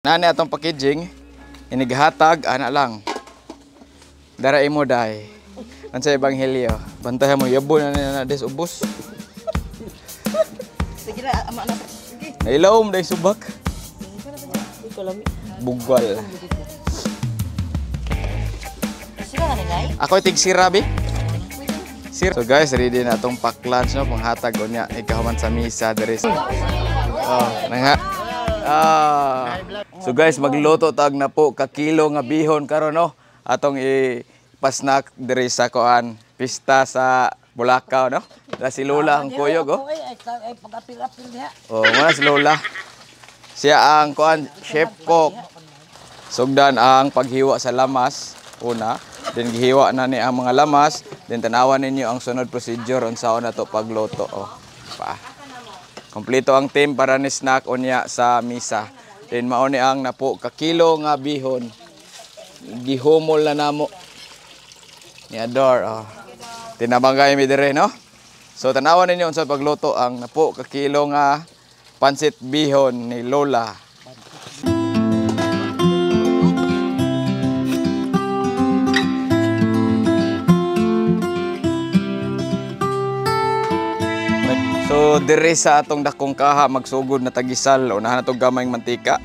Nani atong packaging, inighatag, ana lang. Daray mo day. Ang sa ebanghelyo, bantayan mo, yabo na des ubos. Sige na, ama na. Sige. Nailawom day subak. Bugal. Sira na nilay? Ako itig sirabi. Sir. So guys, ready na itong pack lunch, no? Panghatag o niya, ikahaman sa misa. Oh, nangha. So guys, magluto tag na po kakilo nga bihon karon, no? Atong ipasnak diri sa kuan pista sa Bulacau, no? Da si Lola ang kuyog, oh. Ay pag-apil-apil diha. Oh, muna si Lola. Siya ang kuan chef cook. Sugdan ang paghiwa sa lamas una, then gihiwa na ni ang mga lamas, then tanawan ninyo ang sunod procedure unsaon na to pagluto, oh. Pa. Kompleto ang team para ni snack unya sa misa. Then mao ni ang napo ka kilo nga bihon. Gihumol na namo ni Ador, oh. Tinabangay mi dire, no? So tanawan ninyo unsa pagluto ang napo ka kilo nga pansit bihon ni Lola. So dire sa atong dakong kaha magsugod na tagisal, unahan natong gamayng mantika.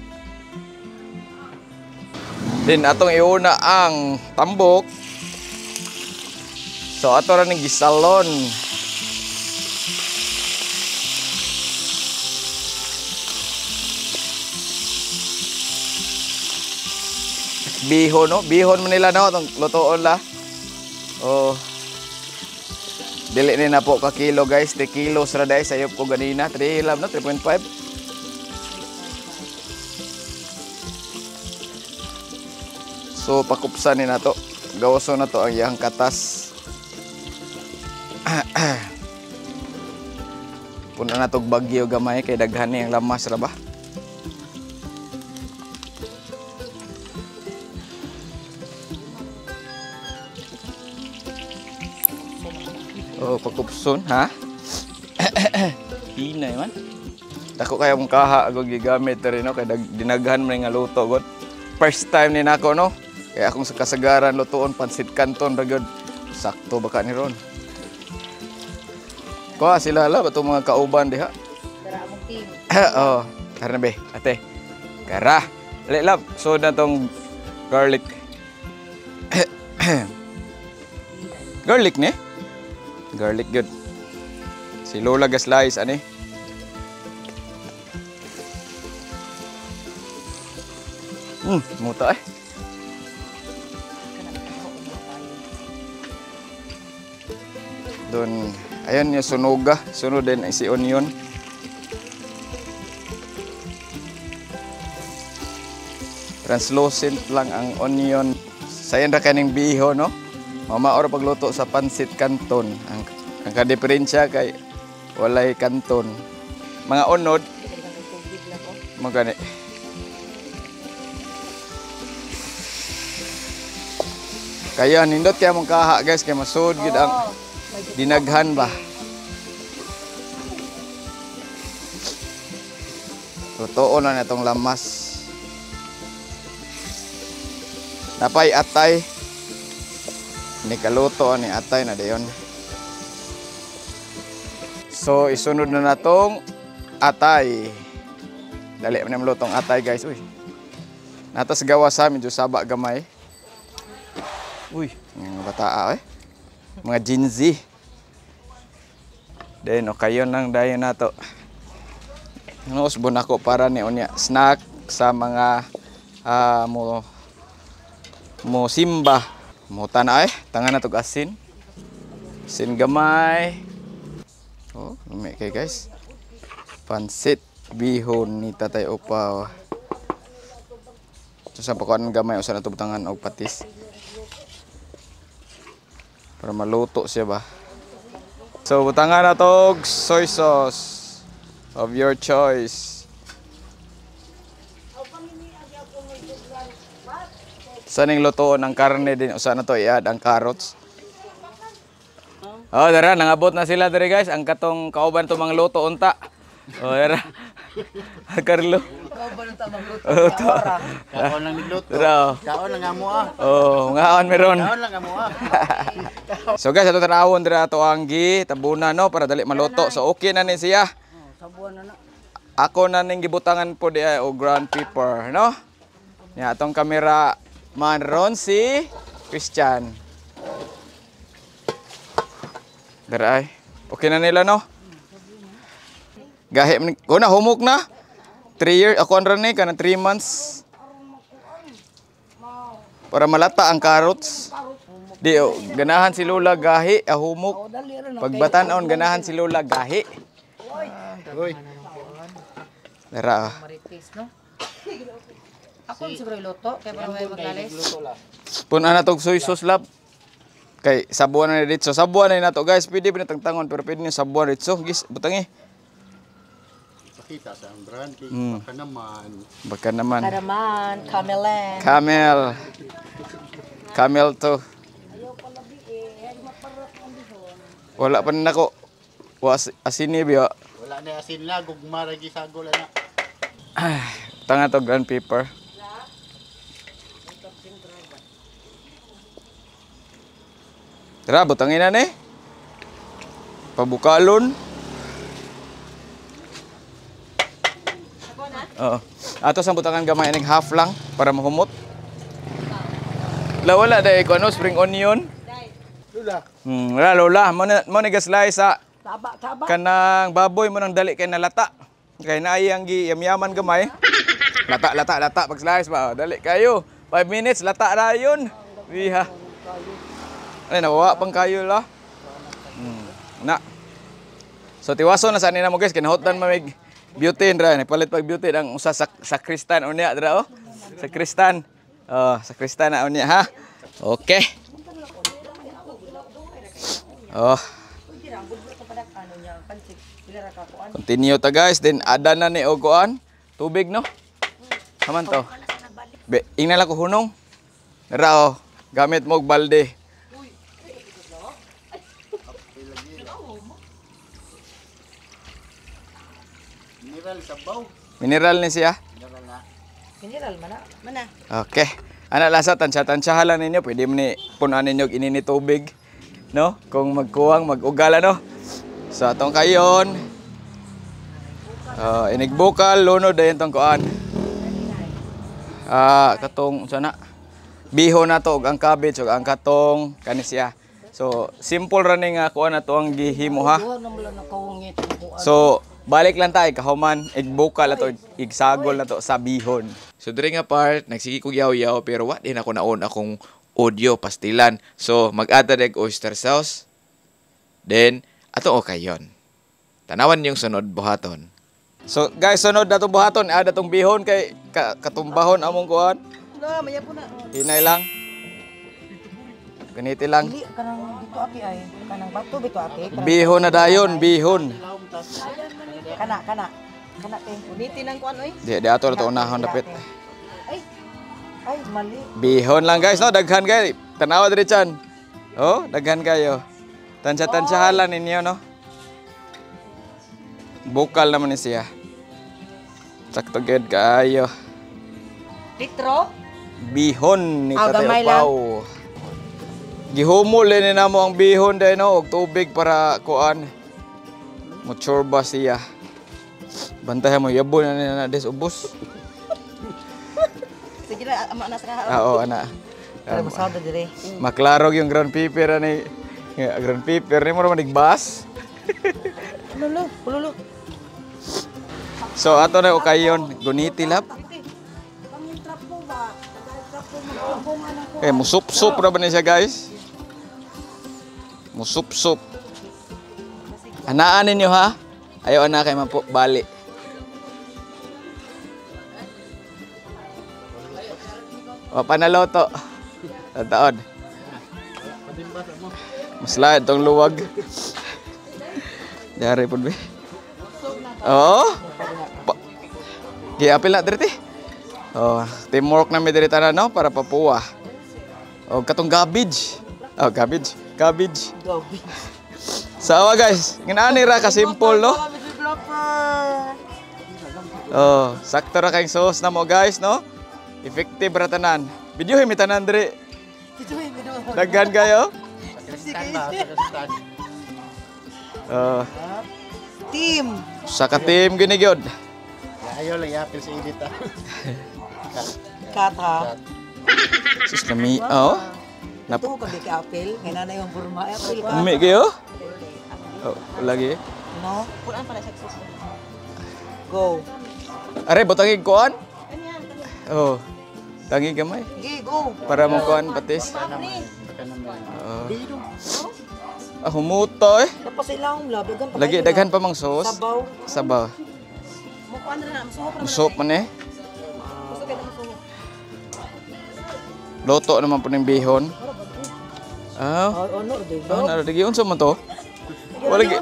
Then atong iuna ang tambok. So ato ra ning gisalon. Bihon, no? Bihon man nila, no? Itong lutoon la. Oh. Dili ni na po ka kilo, guys. 3 kilos ra dai sayop ko ganina. 3 hilam, no? 3.5. So pakupsan ni na to. Gawaso na to ang iyang katas. Puna na tog bagyo gamay kay daghan ni ang lamas ra ba. Oh, pakupson, ha? Hinay man. Dako kaya mong kaha ako gigamit rin, no? Kaya dinaghan mo nga luto, God. First time ni nako, no? Kaya akong kasagaran lutoon, pansit canton, ragod. Sakto baka ni Ron. Kuha sila la, bato mga kauban diha. Tara among team. Oh, karna be, ate. Kara. Dali love, so na tong garlic. Garlic ni? Garlic good. Si Lola gaslice ani. Muta eh. Doon, ayan yung sunuga. Sunod din si onion. Translucent lang ang onion. Sayan ra kaning biho, no? Mamaor pagluto sa pansit canton. Ang ka-diferensya kay walay canton. Mga unod, magani. Kaya nindot kaya mong kaha, guys, kay masud gid ang dinaghan ba. Lutoon na itong lamas. Napay atay. Ni kaluto ni atay na dayon. So isunod na natong atay. Dali man lutong atay, guys. Uy. Natas gawa sa medyo saba gamay. Uy, mga bataa eh. Mga Gen Z. Then okayon lang dayon nato. Usbon ako para ni unya snack sa mga mo simba. Muta na eh, tangan na tog asin. Asin gamay. Oh, lumi kay guys. Pansit bihon ni Tatay Upaw. So sa pakuan gamay usa na tog tangan og patis. Para maluto siya ba. So butangan na tog soy sauce of your choice. Saning lutoon ang karne din usa na to i-add ang carrots. Oh, dara nangabot na sila diri, guys. Ang katong kauban to mga luto unta. Oh, dara. Carlo. Ikaw ba nang tamang luto? Oh, to. Kaon lang nagluto. Tara. Kaon lang amo ah. Oh, ngaon meron. Kaon lang amo ah. So guys, ato tanawon dira ato ang tabunan no para dali maluto. So okay na ni siya. Sabuan na na. Ako na ning gibutangan po di o ground pepper, no? Nya atong kamera man ron si Christian. Dara ay. Okay na nila no? Gahi ko na humok na. 3 years ako ran ni kana 3 months. Para malata ang carrots. Di ganahan si Lola gahi humok. Pagbatan-on ganahan si Lola gahi. Uy. Dara. Marites, no? Ako siguro iluto, kaya para may magalis. Puna na tog soy sauce lab. Kay sabuan na dito. Sabuan na nato guys. Pwede pa tangtangon pero pwede ni sabuan dito. Gis butangi. Pakita sa brand kay baka naman. Baka naman. Karaman, kamelan. Camel. Camel to. Wala pa na ako. Asin ni biya. Wala na asin la gugma ra gi sagol ana. Tanga to ground pepper. Tara, butangin na ni. Pabukalon. Oo. Ato sa butangan gamay ning half lang para mahumot. Wala dai ko ano spring onion. Lula. Wala lola, mo ni gaslay sa Taba. kanang baboy mo nang dali kay nalata. Kay naay ang yamyaman gamay. Lata pag slice ba. Dali kayo. 5 minutes lata ra yun. Biha. Ay nawawa pang kayo la. Na. So tiwaso na sa nina mo guys kinahotan mamig butane ra ni palit pag butane ang usa sa kristan unya dra oh. Sa kristan. Oh, sa kristan na unya ha. Okay. Oh. Continue ta guys, then ada na ni og kuan. Tubig no. Haman to. Be, ingna lang ko hunong. Dara oh, gamit mo og balde. Mineral sabaw. Mineral ni siya. Mineral na. Mineral mana? Okay. Ana lasa tansya-tansyahan lang ninyo, pwede mo ni punan ninyo og inini tubig, no? Kung magkuwang mag-ugala no. So atong kayon. Inigbukal lunod dayon tong kuan. Katong sana bihon na to og ang cabbage ug ang katong kani siya. So simple ra ni nga kuan ato ang gihimo ha. So balik lang tayo kahuman igbukal ato igsagol na to sa bihon. So diri nga part nagsigi kog yaw-yaw pero wa din ako naon akong audio pastilan. So mag-add og oyster sauce. Then ato okayon. Tanawan yung sunod buhaton. So guys, sunod na itong buhaton. Ada itong bihon kay katumbahon among kuhan. Na, maya po na. Hinay lang. Ganiti lang. Dili kanang dito aki ay. Kanang bato bito aki. Bihon na dayon, bihon. Kana. Kana kay uniti nang kuan oy. Di ato na ito unahon dapit. Ay, mali. Bihon lang guys, no? Daghan kayo. Tanawa diri chan. Oh, daghan kayo. Tansya-tansyahan lang ninyo, no? Bukal naman ni siya. Sakto ged kayo. Litro? Bihon ni Tatay gamay Opaw. Gihumol ni namo ang bihon dai no og tubig para kuan. Motsorba siya. Bantayan mo yabo na des ubos. Sige na, ama na sa Oo, ana. Para masada dire. Maklarog yung ground pepper ani. Ground pepper ni mo man igbas. Pululo. So ato na okayon, guniti lab. Musup-sup ra ba ni siya guys? Musup-sup. Anaan ninyo ha? Ayaw ana kay bali. O panaloto. Taon. Maslahit tong luwag. Dari pun be. Oh. Giapil na diri ti. Oh, teamwork na mi diri tanan no para papuwa. Oh, katong cabbage. Oh, cabbage. Sawa guys, nginani ra ka simple no. Oh, sakto ra kayong sauce na mo guys, no? Effective ra tanan. Video mi tanan diri. Daghan kayo? Sakristan ba? Sakristan. Team. Sa ka-team gini gyud. Ayaw lang yapil sa edit ah. Kata. Sus kami, oh. Ito ka di apel. Ngayon na yung burma. Apel ka. Umi kayo? Oh, lagi. No? Punan pala successful. Go. Are butangig kuan? Oh. Tangi gamay Okay, go. para mo kuan patis. Baka naman. Dito. Ah, humuto eh. Tapos ilang lab. Lagi daghan pa mang sauce. Sabaw. Sabaw. Mukuan na lang. Masuhok na. Musop man eh. Masuhok na masuhok. Loto naman po ng bihon. Ah, Ano, di ah, naragi unsa man to? Wala gi.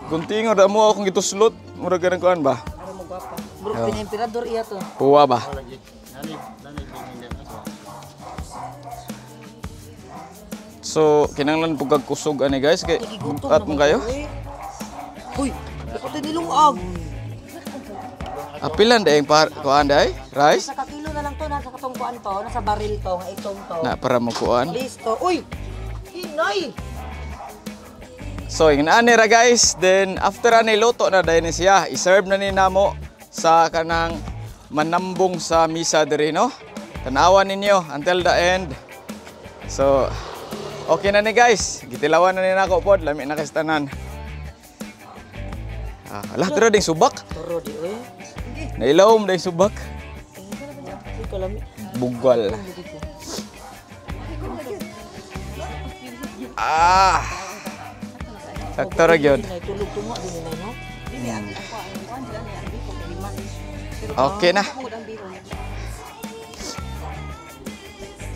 Guntingon ra mo akong gituslot. Mura ganang kuan ba? Ano mo gwapa. Bro, pinimperador iya to. Puwa ba? Lagi. Nanay tingin na. So, kinanglan po kag kusog ani guys kay at mo kayo. Uy, dapat nilungag. Apilan daing kuan day? Rice? Sa kakilo na lang to, nasa katong kuan to, nasa baril to, nga itong to. Na para mo kuan. Listo. Uy! Hinay! So, yung ani ra guys, then after ani luto na dahil ni siya, i-serve na ni namo sa kanang manambong sa misa diri no. Tanawan ninyo until the end. So, okay na ni guys. Gitilawan na ni nako pod, lami na kastanan. Ah, ala dira ding subak. Toro di, uy. Nailawom ding subak. Uy, kalami. Bugal. Ah. Sakto ra gyud. Tulog tungo din nila, no? Okay na.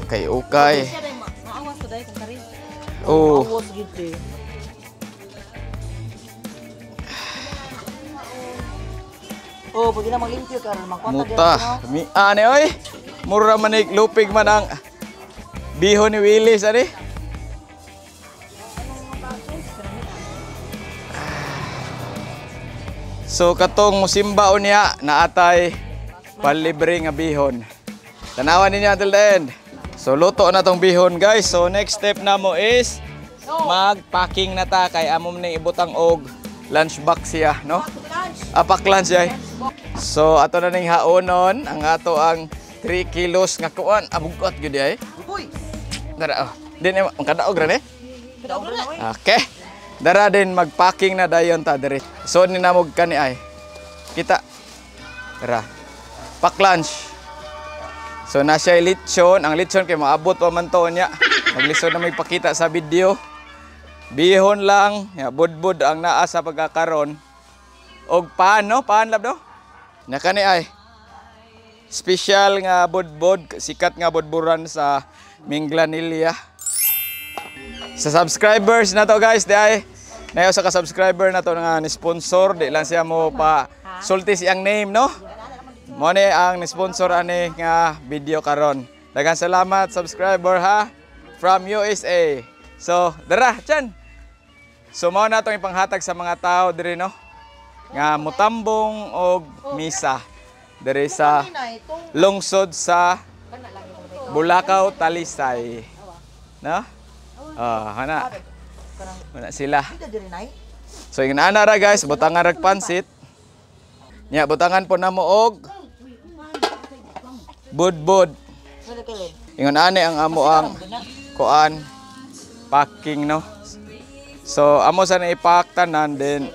Okay. Maawas ko dahil kang kari. Oh. Maawas gitu. Oh, pwede na maglimpyo ka rin. Muta. Mi ane oy. Mura manik lupig man ang bihon ni Willis ani. So katong musimba unya naatay palibre nga bihon. Tanawan ninyo until the end. So luto na tong bihon guys. So next step na mo is mag-packing na ta kay amom ning ibutang og lunch box siya, no? Pack lunch ay. So ato na ning haonon ang ato ang 3 kilos nga kuan abugot gyud ay. Uy! Dara oh. Din ang kadaog ra ni. Kadaog na, uy. Okay. Dara din mag-packing na dayon ta diri. So ni namog kani ay. Kita. Dara. Pack lunch. So na siya lechon, ang lechon kay maabot pa man to nya. Maglisod na may pakita sa video. Bihon lang, ya budbud ang naa sa pagkakaron. Og paan no? Paan lab no? Na kani ay. Special nga budbud, sikat nga budburan sa Minglanilla. Sa subscribers na to guys, di ay nayo sa ka-subscriber na to nga ni-sponsor, di lang siya mo pa sulti siyang name, no? Mo ni ang ni-sponsor ani nga video karon. Daghang salamat subscriber ha from USA. So, dara chan. So mao na tong ipanghatag sa mga tao diri no nga mutambong og misa diri sa lungsod sa Bulacau, Talisay. No? Hana. Hana sila. So yung naanara guys, butangan rag pansit. Nya butangan po namo og budbud. Ingon ani ang amo ang kuan packing no. So amo sa na ipack tanan din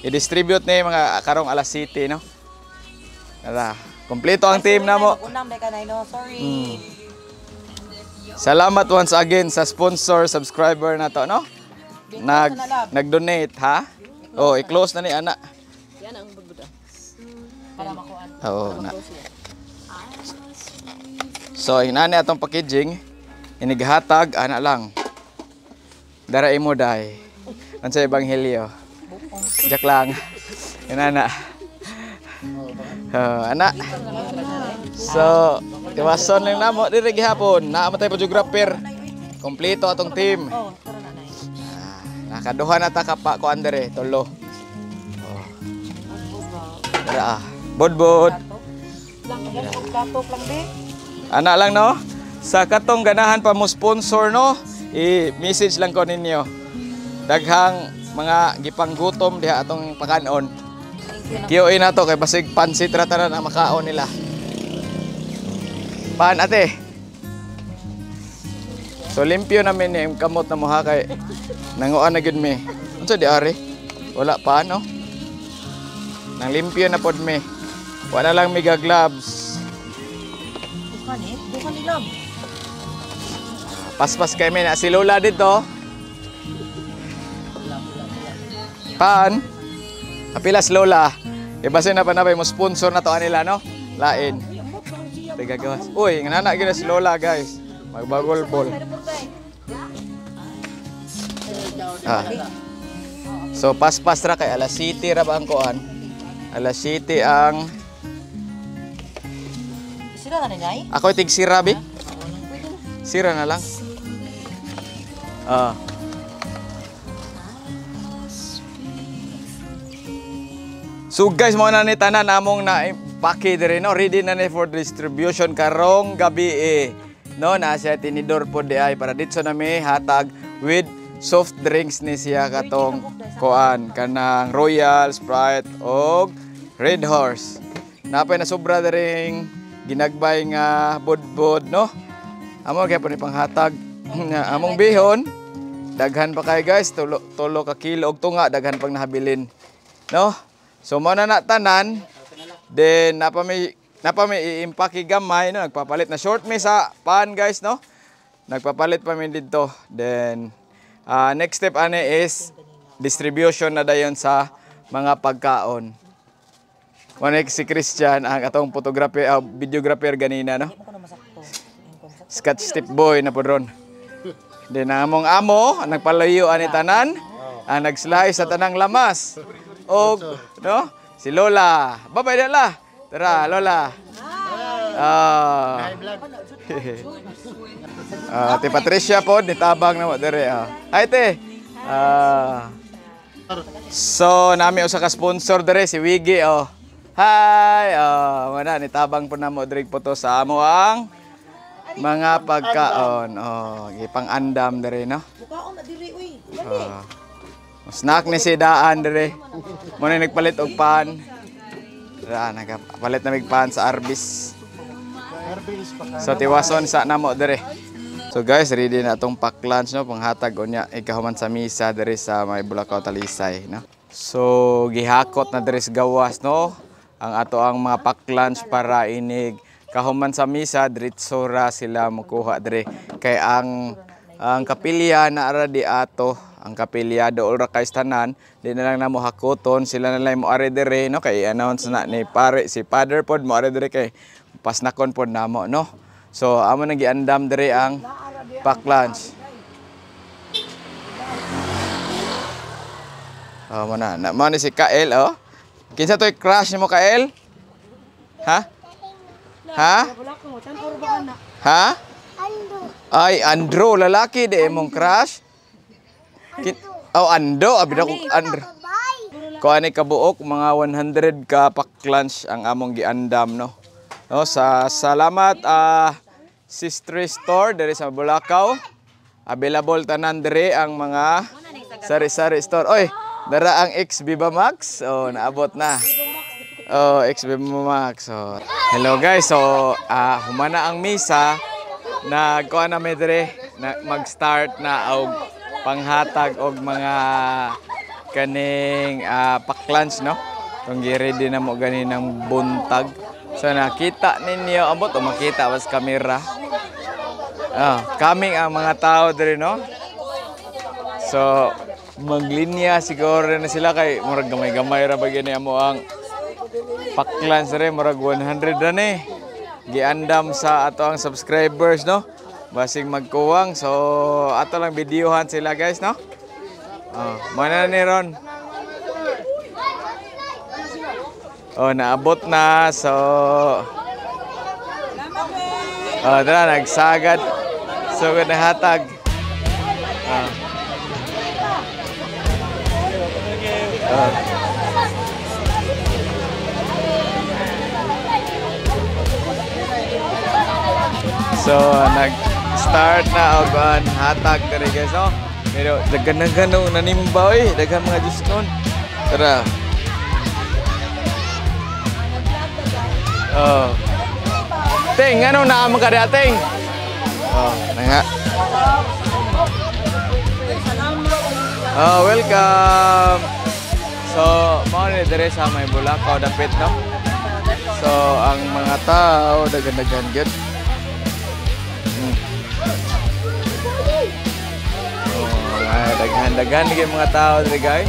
i-distribute ni mga karong alas 7 no. Nara, kompleto ang team namo. Sorry. Salamat once again sa sponsor, subscriber na to, no? Nag-donate, ha? Oh, i-close na ni ana. Yan ang budbuda. Para makuan. Oo, na. So, inani atong packaging, inighatag, ana lang. Dara imo day. Unsa ebanghelyo? Jak lang. Inana. Ana. So, iwason lang namo diri gihapon. Naa matay photographer. Kompleto atong team. Oh, tara na nay. Nakaduha na ta ka pa ko andere, tulo. Oh. Tara. Bod-bod. Plato lang di. Ana lang no. Sa katong ganahan pa mo sponsor no, i-message lang ko ninyo. Daghang mga gipanggutom diha atong pakanon. Kiyoin na to kay basig pansit ra tanan ang makaon nila. Paan ate? So limpyo namin ni kamot na mo ha kay nanguan na gyud mi. Unsa di ari? Wala pa no. Nang limpyo na pod mi. Wala lang miga gloves. Bukan ni love. Paspas kay mi na si Lola dito. Paan? Kapilas Lola. Ibase na pa na mo sponsor na to anila no. Lain. Tiga gawas. Uy, nganana gyud si Lola guys. Magbagol ball. Ah. So paspas ra kay alas 7 ra ba ang kuan? Alas 7 ang Sira na ninay? ako tig sira bi. Sira na lang. Ah. So guys, mo na ni tanan namong na paki diri no, ready na ni for distribution karong gabi no, na siya tinidor po di ay para dito na mi hatag with soft drinks ni siya katong kuan kanang Royal, Sprite og Red Horse. Napay na sobra diring ginagbay nga bod-bod no. Amo kay po ni panghatag among bihon. Daghan pa kay guys, tulo ka kilo og tunga daghan pang nahabilin no. So mo na tanan, then napa may iimpaki gamay no, nagpapalit na short me sa pan guys no. Nagpapalit pa min dito. Then next step ane is distribution na dayon sa mga pagkaon. Mo si Christian ang atong photographer, videographer ganina no. Scotch tip boy na po ron. Then among amo nagpalayo ani tanan, ang nagslice sa tanang lamas. Og no, si Lola. Babay dala. Tara, Lola. Ate Patricia po nitabang na mo dire. Ay te. So nami usa ka sponsor dire si Wiggy oh. Hi. Wala nitabang po na mo dire po to sa amo ang mga pagkaon. Oh, gipang-andam dire no. Bukaon na diri uy. Snack ni si Daan dire. Muna nagpalit og pan. Daan nagpalit na mig pan sa Arbis. So tiwason sa namo dire. So guys, ready na atong pack lunch no, panghatag unya ikahuman sa misa dire sa may Bulacau Talisay no. So gihakot na dire sa gawas no ang ato ang mga pack lunch para inig kahuman sa misa diretso ra sila makuha dire kay ang kapilya na ara di ato. Ang kapilya dool ra kay tanan, di na lang namo hakoton, sila na lang mo are dire no kay announce na ni pare si Father pod mo are dire kay pasnakon pod namo no. So amo nang giandam dire ang pack lunch. Mo na mo ni si Kael oh. Kinsa toy crush nimo Kael? Ha? Ha? Ha? Ay, Andro, lalaki di mong crush? Ando, abi na ko Andro. Ko ani kabuok mga 100 ka pack lunch ang among giandam no. No, salamat Sister Store diri sa Bulacau. Available tanan diri ang mga sari-sari store. Oy, dara ang X Viva Max. Oh, naabot na. Oh, X Viva Max. So, hello guys. So, humana ang misa. Nagkuha na may dire mag-start na og panghatag og mga kaning pack lunch no. Kung gi-ready na mo ganinang buntag. So nakita ninyo ambot o makita was camera. Coming ang mga tao dire no. So maglinya siguro na sila kay murag gamay-gamay ra ba gani amo ang pack lunch re murag 100 ra ni. Giandam sa ato ang subscribers no. Basig magkuwang so ato lang videohan sila guys no. Mana ni ron. Oh naabot na so tara nagsagad so na hatag. So, nag-start na og hatag diri guys, no? Pero daghan-daghan nung nanimba oy, daghan mga Diyos nun. Tara. Oh. Ting, ano na mo ka dating? Oh, nga. Oh, welcome. So, mo ni dire sa may Bulacau dapit, no? So, ang mga tao daghan-daghan gyud. Daghan-daghan gyud mga tao diri guys.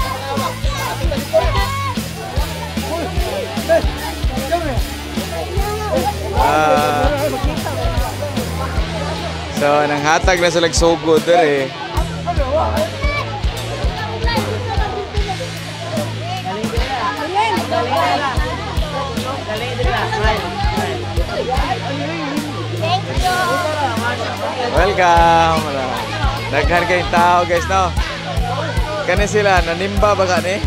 So nanghatag na sila sugod diri. Welcome. Daghan kay tao guys, no? Kani sila nanimba ba kani?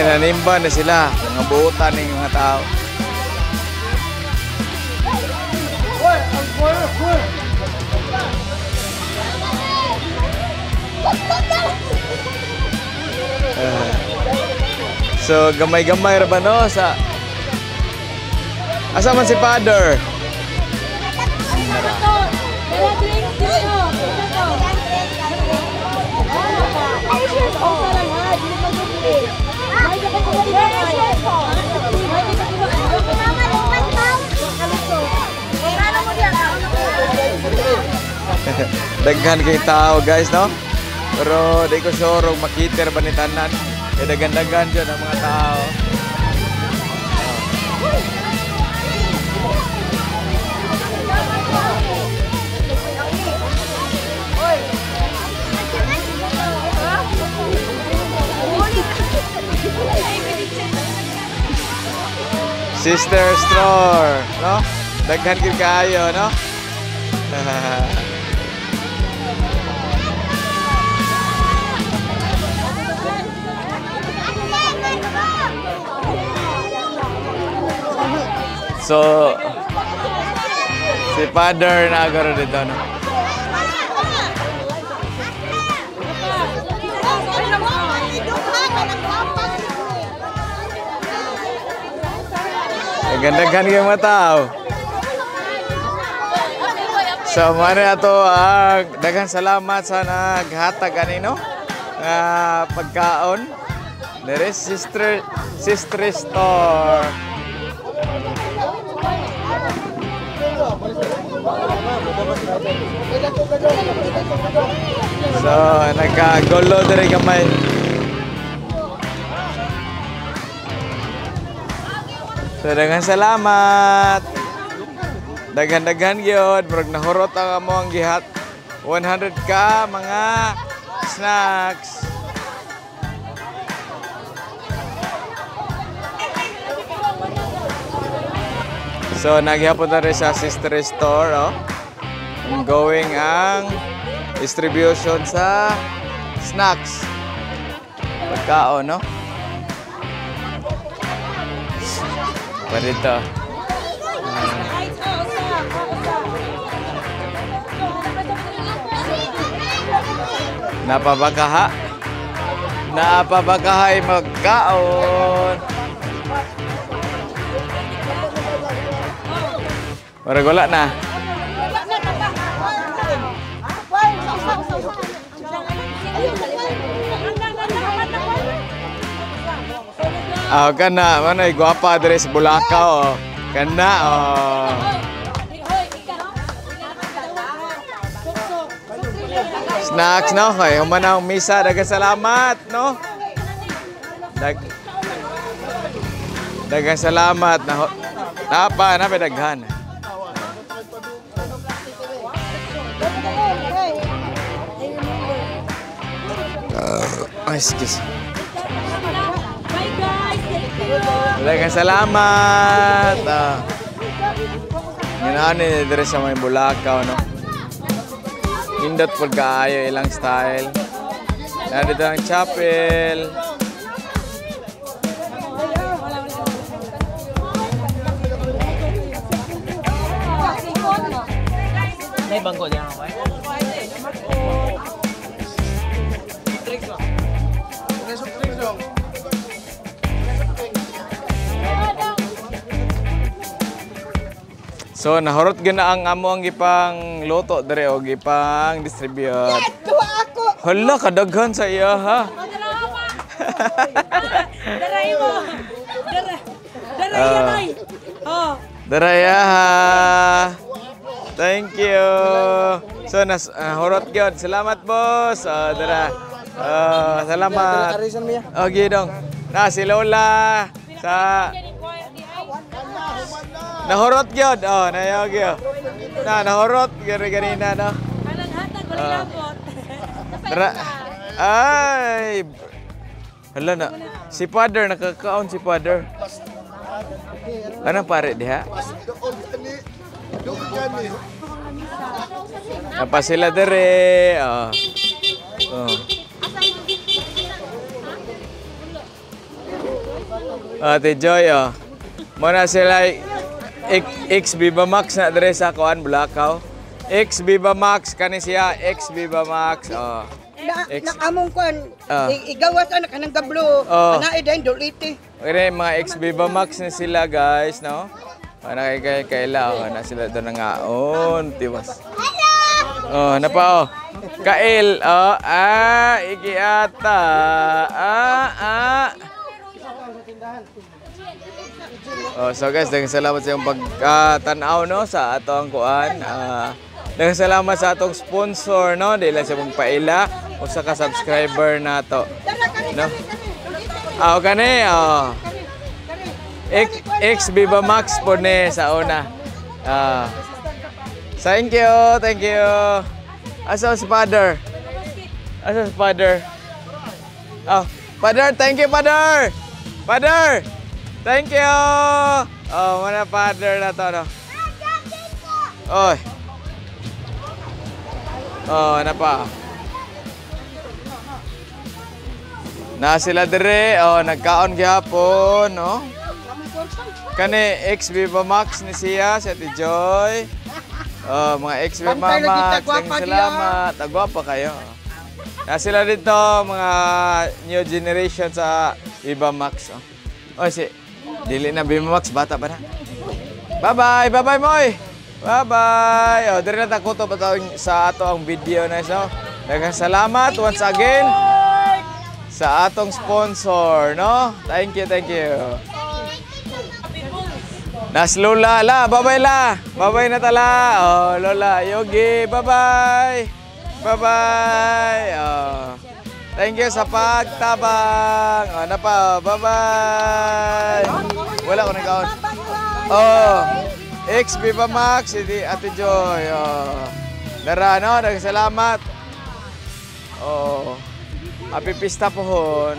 Nanimba na sila. Mga buutan ng mga tao. So, gamay-gamay ra ba no? Asa man si Father? Daghan kay tao guys, no? Pero di ko sure makiter ba ni tanan. Kaya daghan-daghan dyan ang mga tao. Sister Store, no? Daghan gyud kaayo, no? So, si Father na agaro dito, no? Ganda-ganda yung mga tao. So, mana ato ang daghang salamat sa naghatag kanino pagkaon. There is Sister Store. So, nagka-golo diri gamay. So, daghang salamat. Daghan-daghan gyud, murag nahurot ang among gihat 100 ka mga snacks. So, naghihapon na rin sa Sister Store, oh. Going ang distribution sa snacks. Pagkaon, no? Pa dito. Napabakahay magkaon. Marag wala na. Kana, manay guwapa diri sa Bulacau, oh. Kana, oh. Snacks, no? Kaya humanang misa, daghang salamat, no? Daghang salamat. Napa daghan. Excuse. Daghang salamat. Ginaan ni dire sa may Bulacau, no? Indot pud kaayo ilang style. Nandito ang chapel. May bangko diyan ako. So nahurot gina ang amo ang gipang luto dere o gipang distribute. Hala kadaghan sa iya ha. Daray mo. Daray yan. Oh. Daraya ha. Thank you. So nahurot gyud. Salamat boss. Dara. Salamat. Okay dong. Na si Lola sa nahurot gyud. Nayo gyud. Nahurot gyud ganina no. Kanang hatag walilabot. Dara. Ay. Hala na. Si Father nakakaon si Father. Anong pare diha? Apa sila dere? Ate Joy, Muna sila X Viva Max na dere sa kuan Bulacau. X Viva Max kani siya X Viva Max. Nakamong kon, igawas na kanang gablo, ana idain duliti. Okay, mga X Viva Max na sila guys, no? Kaila, na sila doon nangaon, tiwas. Na pa, Kail, iki ata, so guys, daghang salamat sa iyong pagtanaw, no, sa atong kuan. Daghang salamat sa atong sponsor, no, dahil sa magpaila o sa ka-subscriber na to. No? Kani, X Viva Max po ni sa una. Thank you. Asa si Father? Father, thank you, Father. Father, thank you. Mana Father na to, no? Oy. Ano pa? Na sila dire, nagkaon gyapon, no? Kani X Viva Max ni siya, si Ate Joy. Mga X Viva Max, salamat. Agwapa kayo. Na sila dito, mga new generation sa Viva Max. Dili na Viva Max, bata pa na. Bye-bye, Moy. Bye-bye. Dire na takuto sa ato ang video na so. Daghang salamat once again sa atong sponsor, no? Thank you. Nas Lola, bye-bye la. Bye-bye na tala. Lola, Yogi, bye-bye. Thank you sa pagtabang. Ano pa, bye-bye. Wala ko nagkaon. X Viva Max, Ate Joy. Dara, no? Daghang salamat. Happy pista pohon.